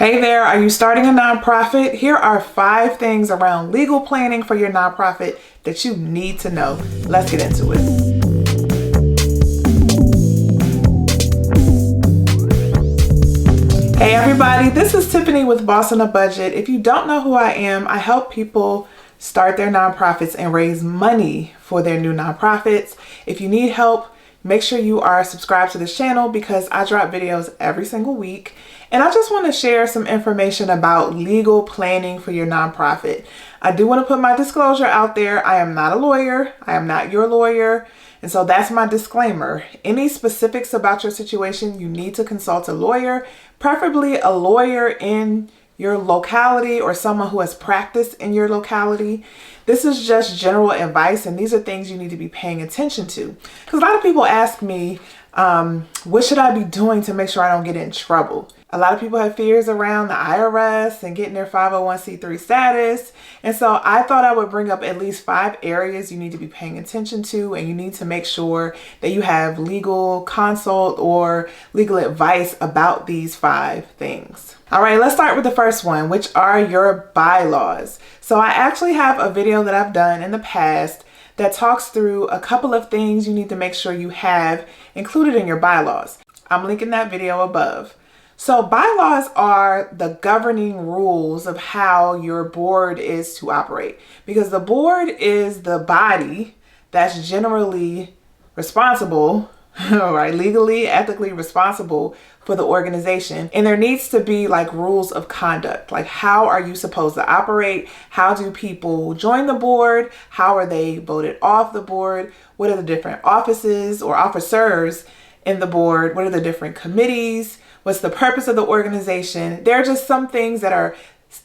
Hey there, are you starting a nonprofit? Here are 5 things around legal planning for your nonprofit that you need to know. Let's get into it. Hey everybody, this is Tiffany with Boss on a Budget. If you don't know who I am, I help people start their nonprofits and raise money for their new nonprofits. If you need help, make sure you are subscribed to this channel because I drop videos every single week. And I just want to share some information about legal planning for your nonprofit. I do want to put my disclosure out there. I am not a lawyer. I am not your lawyer. And so that's my disclaimer. Any specifics about your situation, you need to consult a lawyer, preferably a lawyer in your locality or someone who has practiced in your locality. This is just general advice, and these are things you need to be paying attention to. Because a lot of people ask me, what should I be doing to make sure I don't get in trouble? A lot of people have fears around the IRS and getting their 501c3 status. And so I thought I would bring up at least 5 areas you need to be paying attention to, and you need to make sure that you have legal consult or legal advice about these 5 things. All right, let's start with the first one, which are your bylaws. So I actually have a video that I've done in the past that talks through a couple of things you need to make sure you have included in your bylaws. I'm linking that video above. So bylaws are the governing rules of how your board is to operate, because the board is the body that's generally responsible, right, legally, ethically responsible for the organization. And there needs to be like rules of conduct, like how are you supposed to operate? How do people join the board? How are they voted off the board? What are the different offices or officers in the board? What are the different committees? What's the purpose of the organization? There are just some things that are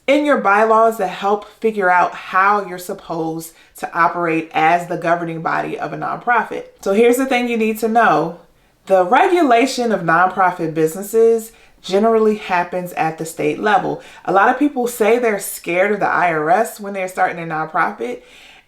in your bylaws that help figure out how you're supposed to operate as the governing body of a nonprofit. So here's the thing you need to know. The regulation of nonprofit businesses generally happens at the state level. A lot of people say they're scared of the IRS when they're starting a nonprofit.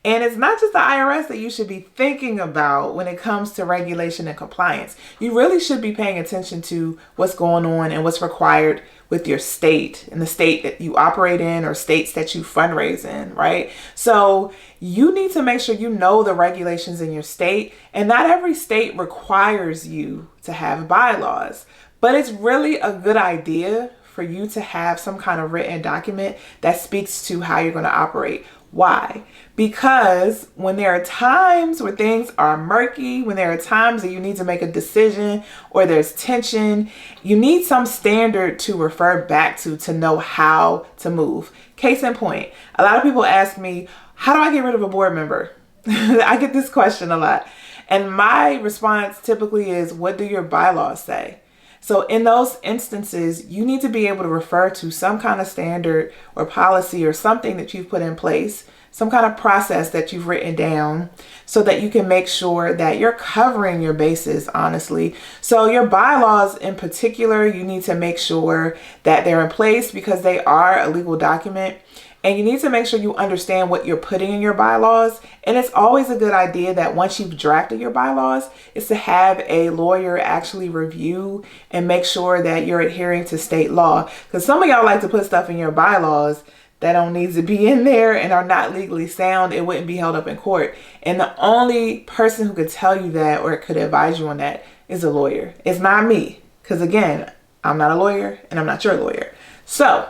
And it's not just the IRS that you should be thinking about when it comes to regulation and compliance. You really should be paying attention to what's going on and what's required with your state and the state that you operate in or states that you fundraise in, right? So you need to make sure you know the regulations in your state, and not every state requires you to have bylaws, but it's really a good idea for you to have some kind of written document that speaks to how you're going to operate. Why? Because when there are times where things are murky, when there are times that you need to make a decision or there's tension, you need some standard to refer back to know how to move. Case in point, a lot of people ask me, how do I get rid of a board member? I get this question a lot. And my response typically is, what do your bylaws say? So in those instances, you need to be able to refer to some kind of standard or policy or something that you've put in place, some kind of process that you've written down so that you can make sure that you're covering your bases honestly. So your bylaws in particular, you need to make sure that they're in place because they are a legal document. And you need to make sure you understand what you're putting in your bylaws. And it's always a good idea that once you've drafted your bylaws, is to have a lawyer actually review and make sure that you're adhering to state law. Because some of y'all like to put stuff in your bylaws that don't need to be in there and are not legally sound. It wouldn't be held up in court. And the only person who could tell you that or could advise you on that is a lawyer. It's not me. Because again, I'm not a lawyer and I'm not your lawyer. So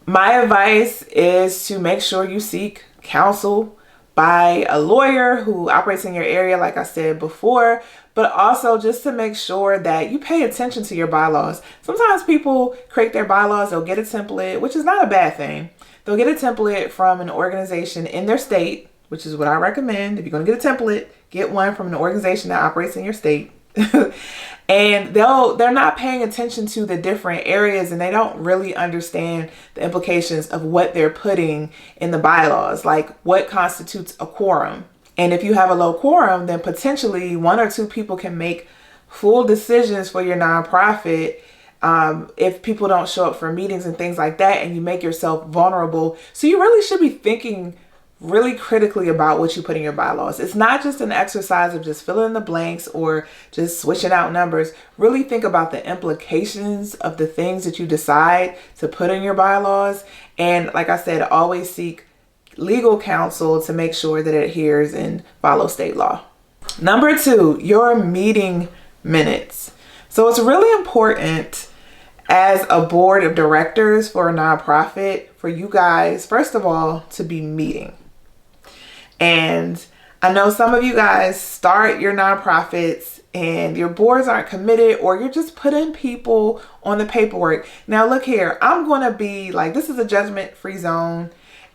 my advice is to make sure you seek counsel by a lawyer who operates in your area, like I said before, but also just to make sure that you pay attention to your bylaws. Sometimes people create their bylaws, they'll get a template, which is not a bad thing. They'll get a template from an organization in their state, which is what I recommend. If you're going to get a template, get one from an organization that operates in your state. And they're not paying attention to the different areas, and they don't really understand the implications of what they're putting in the bylaws, like what constitutes a quorum. And if you have a low quorum, then potentially 1 or 2 people can make full decisions for your nonprofit if people don't show up for meetings and things like that, and you make yourself vulnerable. So you really should be thinking really critically about what you put in your bylaws. It's not just an exercise of just filling in the blanks or just switching out numbers. Really think about the implications of the things that you decide to put in your bylaws. And like I said, always seek legal counsel to make sure that it adheres and follows state law. Number 2, your meeting minutes. So it's really important as a board of directors for a nonprofit for you guys, first of all, to be meeting. And I know some of you guys start your nonprofits and your boards aren't committed, or you're just putting people on the paperwork. Now look here, I'm going to be like, this is a judgment-free zone.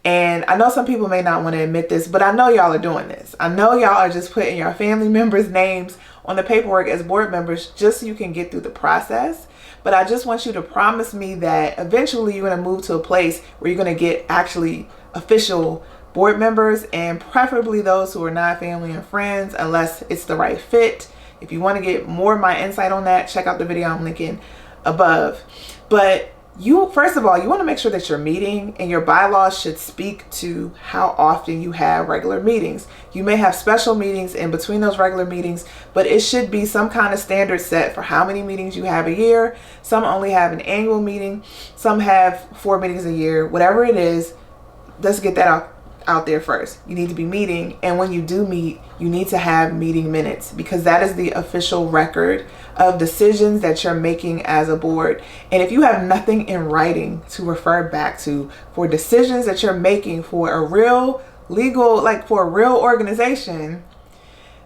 And I know some people may not want to admit this, but I know y'all are doing this. I know y'all are just putting your family members' names on the paperwork as board members just so you can get through the process. But I just want you to promise me that eventually you're going to move to a place where you're going to get actually official board members, and preferably those who are not family and friends, unless it's the right fit. If you want to get more of my insight on that, check out the video I'm linking above. But you, first of all, you want to make sure that you're meeting, and your bylaws should speak to how often you have regular meetings. You may have special meetings in between those regular meetings, but it should be some kind of standard set for how many meetings you have a year. Some only have an annual meeting. Some have 4 meetings a year. Whatever it is, let's get that out there first. You need to be meeting, and when you do meet, you need to have meeting minutes, because that is the official record of decisions that you're making as a board. And if you have nothing in writing to refer back to for decisions that you're making for a real legal, like for a real organization,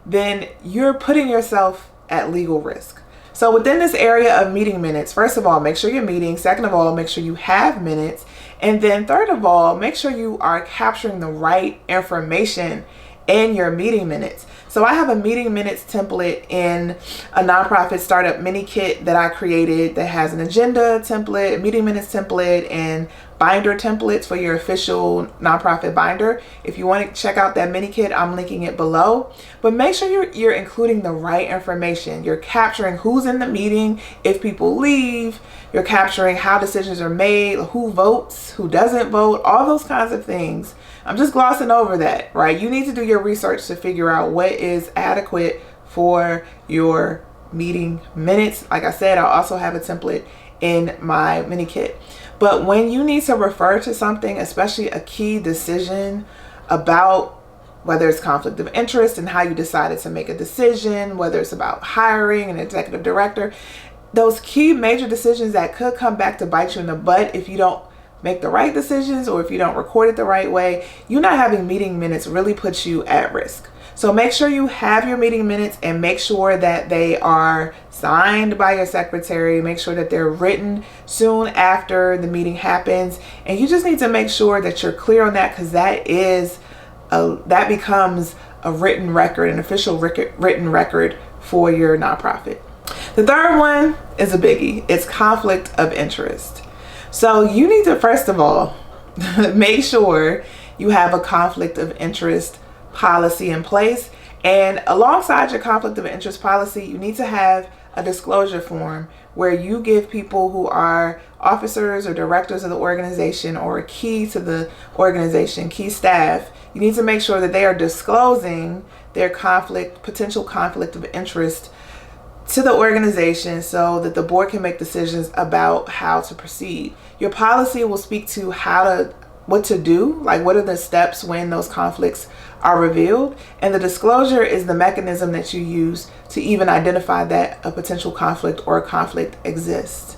then you're putting yourself at legal risk. So within this area of meeting minutes, first of all, make sure you're meeting. Second of all, make sure you have minutes. And then third of all, make sure you are capturing the right information in your meeting minutes. So I have a meeting minutes template in a nonprofit startup mini kit that I created that has an agenda template, meeting minutes template, and binder templates for your official nonprofit binder. If you want to check out that mini kit, I'm linking it below. But make sure you're including the right information. You're capturing who's in the meeting, if people leave, you're capturing how decisions are made, who votes, who doesn't vote, all those kinds of things. I'm just glossing over that, right? You need to do your research to figure out what is adequate for your meeting minutes. Like I said, I also have a template in my mini kit. But when you need to refer to something, especially a key decision about whether it's conflict of interest and how you decided to make a decision, whether it's about hiring an executive director, those key major decisions that could come back to bite you in the butt if you don't make the right decisions or if you don't record it the right way, you not having meeting minutes really puts you at risk. So make sure you have your meeting minutes, and make sure that they are signed by your secretary. Make sure that they're written soon after the meeting happens. And you just need to make sure that you're clear on that, because that becomes a written record, an official written record for your nonprofit. The third one is a biggie. It's conflict of interest. So you need to, first of all, make sure you have a conflict of interest policy in place. And alongside your conflict of interest policy, you need to have a disclosure form where you give people who are officers or directors of the organization or key to the organization, key staff, you need to make sure that they are disclosing their potential conflict of interest to the organization so that the board can make decisions about how to proceed. Your policy will speak to what to do, like what are the steps when those conflicts are revealed, and the disclosure is the mechanism that you use to even identify that a potential conflict or a conflict exists,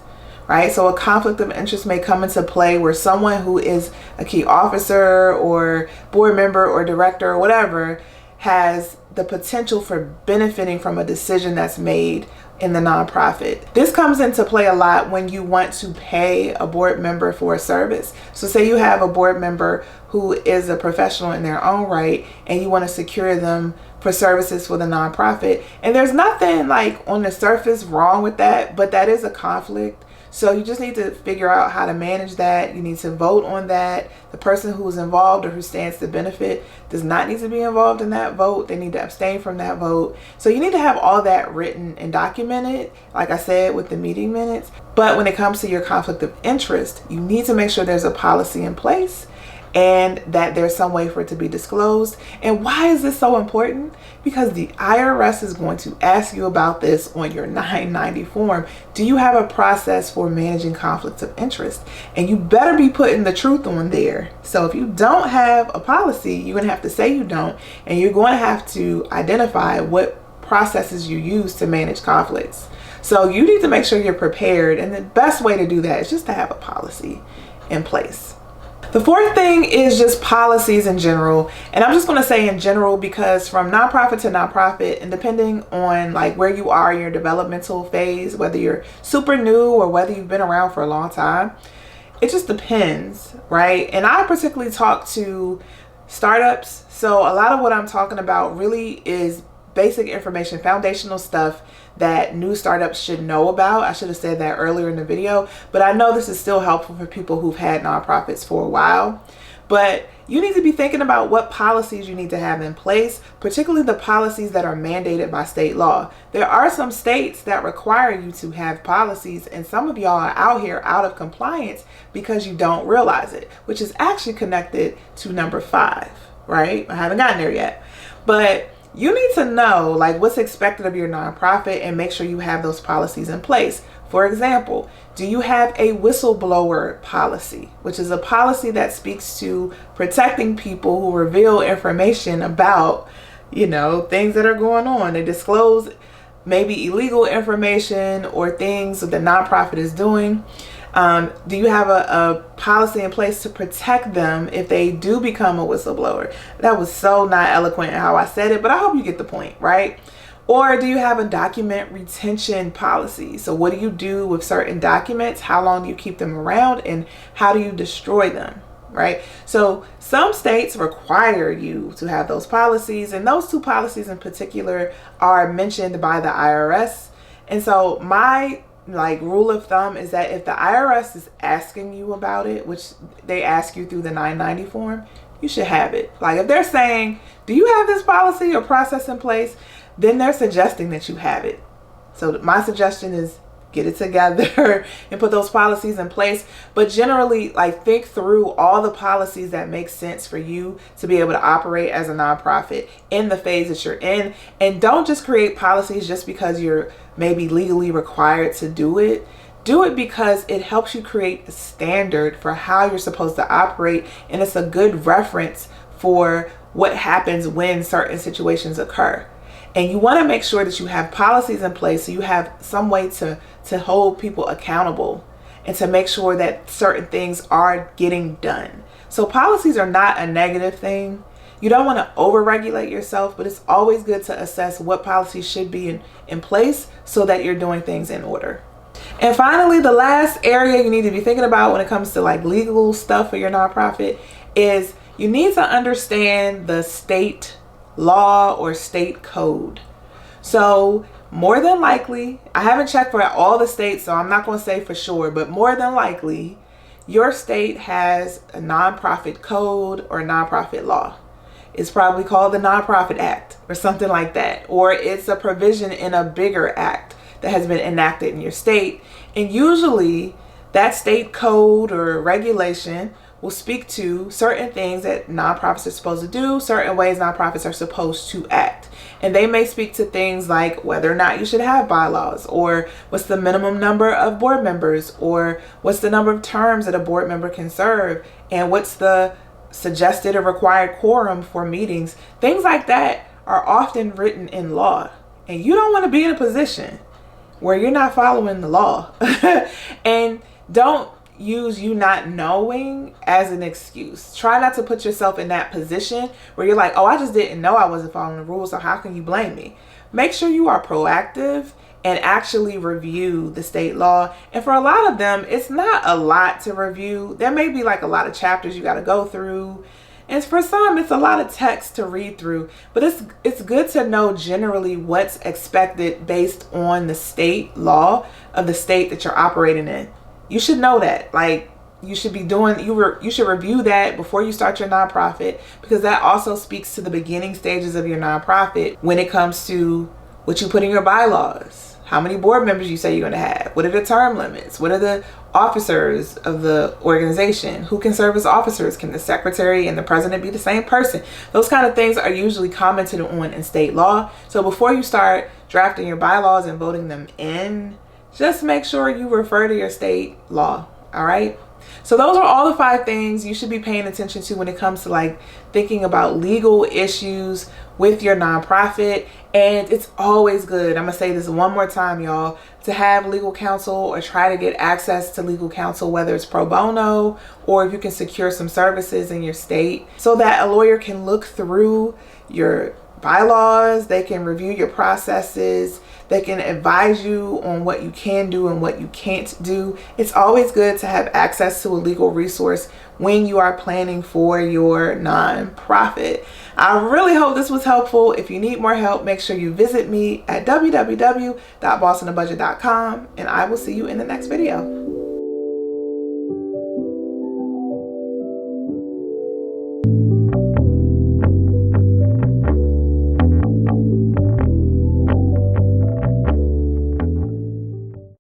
right? So a conflict of interest may come into play where someone who is a key officer or board member or director or whatever has the potential for benefiting from a decision that's made in the nonprofit. This comes into play a lot when you want to pay a board member for a service. So say you have a board member who is a professional in their own right, and you want to secure them for services for the nonprofit. And there's nothing like on the surface wrong with that, but that is a conflict. So you just need to figure out how to manage that. You need to vote on that. The person who is involved or who stands to benefit does not need to be involved in that vote. They need to abstain from that vote. So you need to have all that written and documented, like I said, with the meeting minutes. But when it comes to your conflict of interest, you need to make sure there's a policy in place. and that there's some way for it to be disclosed. And why is this so important? Because the IRS is going to ask you about this on your 990 form. Do you have a process for managing conflicts of interest? And you better be putting the truth on there. So if you don't have a policy, you're going to have to say you don't, and you're going to have to identify what processes you use to manage conflicts. So you need to make sure you're prepared, and the best way to do that is just to have a policy in place. The fourth thing is just policies in general. And I'm just going to say in general because from nonprofit to nonprofit, and depending on like where you are in your developmental phase, whether you're super new or whether you've been around for a long time, it just depends, right? And I particularly talk to startups. So a lot of what I'm talking about really is basic information, foundational stuff that new startups should know about. I should have said that earlier in the video, but I know this is still helpful for people who've had nonprofits for a while. But you need to be thinking about what policies you need to have in place, particularly the policies that are mandated by state law. There are some states that require you to have policies, and some of y'all are out here out of compliance because you don't realize it, which is actually connected to number 5, right? I haven't gotten there yet, but you need to know like what's expected of your nonprofit and make sure you have those policies in place. For example, do you have a whistleblower policy, which is a policy that speaks to protecting people who reveal information about, things that are going on? They disclose maybe illegal information or things that the nonprofit is doing. Do you have a policy in place to protect them if they do become a whistleblower? That was so not eloquent in how I said it, but I hope you get the point, right? Or do you have a document retention policy? So what do you do with certain documents? How long do you keep them around, and how do you destroy them, right? So some states require you to have those policies, and those 2 policies in particular are mentioned by the IRS. And so my rule of thumb is that if the IRS is asking you about it, which they ask you through the 990 form, you should have it. Like if they're saying, do you have this policy or process in place? Then they're suggesting that you have it. So my suggestion is get it together and put those policies in place. But generally, think through all the policies that make sense for you to be able to operate as a nonprofit in the phase that you're in. And don't just create policies just because you're maybe legally required to do it. Do it because it helps you create a standard for how you're supposed to operate. And it's a good reference for what happens when certain situations occur. And you want to make sure that you have policies in place so you have some way to hold people accountable and to make sure that certain things are getting done. So policies are not a negative thing. You don't want to overregulate yourself, but it's always good to assess what policies should be in place so that you're doing things in order. And finally, the last area you need to be thinking about when it comes to legal stuff for your nonprofit is you need to understand the state law or state code. So more than likely, I haven't checked for all the states, so I'm not going to say for sure, but more than likely, your state has a nonprofit code or nonprofit law. It's probably called the Nonprofit Act or something like that, or it's a provision in a bigger act that has been enacted in your state. And usually that state code or regulation will speak to certain things that nonprofits are supposed to do, certain ways nonprofits are supposed to act. And they may speak to things like whether or not you should have bylaws, or what's the minimum number of board members, or what's the number of terms that a board member can serve, and what's the suggested or required quorum for meetings. Things like that are often written in law. And you don't want to be in a position where you're not following the law. And don't use you not knowing as an excuse. Try not to put yourself in that position where you're like, oh, I just didn't know I wasn't following the rules, so how can you blame me? Make sure you are proactive and actually review the state law. And for a lot of them, it's not a lot to review. There may be a lot of chapters you got to go through. And for some, it's a lot of text to read through. But it's good to know generally what's expected based on the state law of the state that you're operating in. You should know that. You should be doing, you should review that before you start your nonprofit, because that also speaks to the beginning stages of your nonprofit when it comes to what you put in your bylaws, how many board members you say you're going to have, what are the term limits, what are the officers of the organization, who can serve as officers, can the secretary and the president be the same person? Those kind of things are usually commented on in state law. So before you start drafting your bylaws and voting them in, just make sure you refer to your state law. All right. So those are all the 5 things you should be paying attention to when it comes to like thinking about legal issues with your nonprofit. And it's always good, I'm gonna say this one more time, y'all, to have legal counsel or try to get access to legal counsel, whether it's pro bono or if you can secure some services in your state, so that a lawyer can look through your bylaws, they can review your processes, they can advise you on what you can do and what you can't do. It's always good to have access to a legal resource when you are planning for your nonprofit. I really hope this was helpful. If you need more help, make sure you visit me at www.bossonabudget.com, and I will see you in the next video.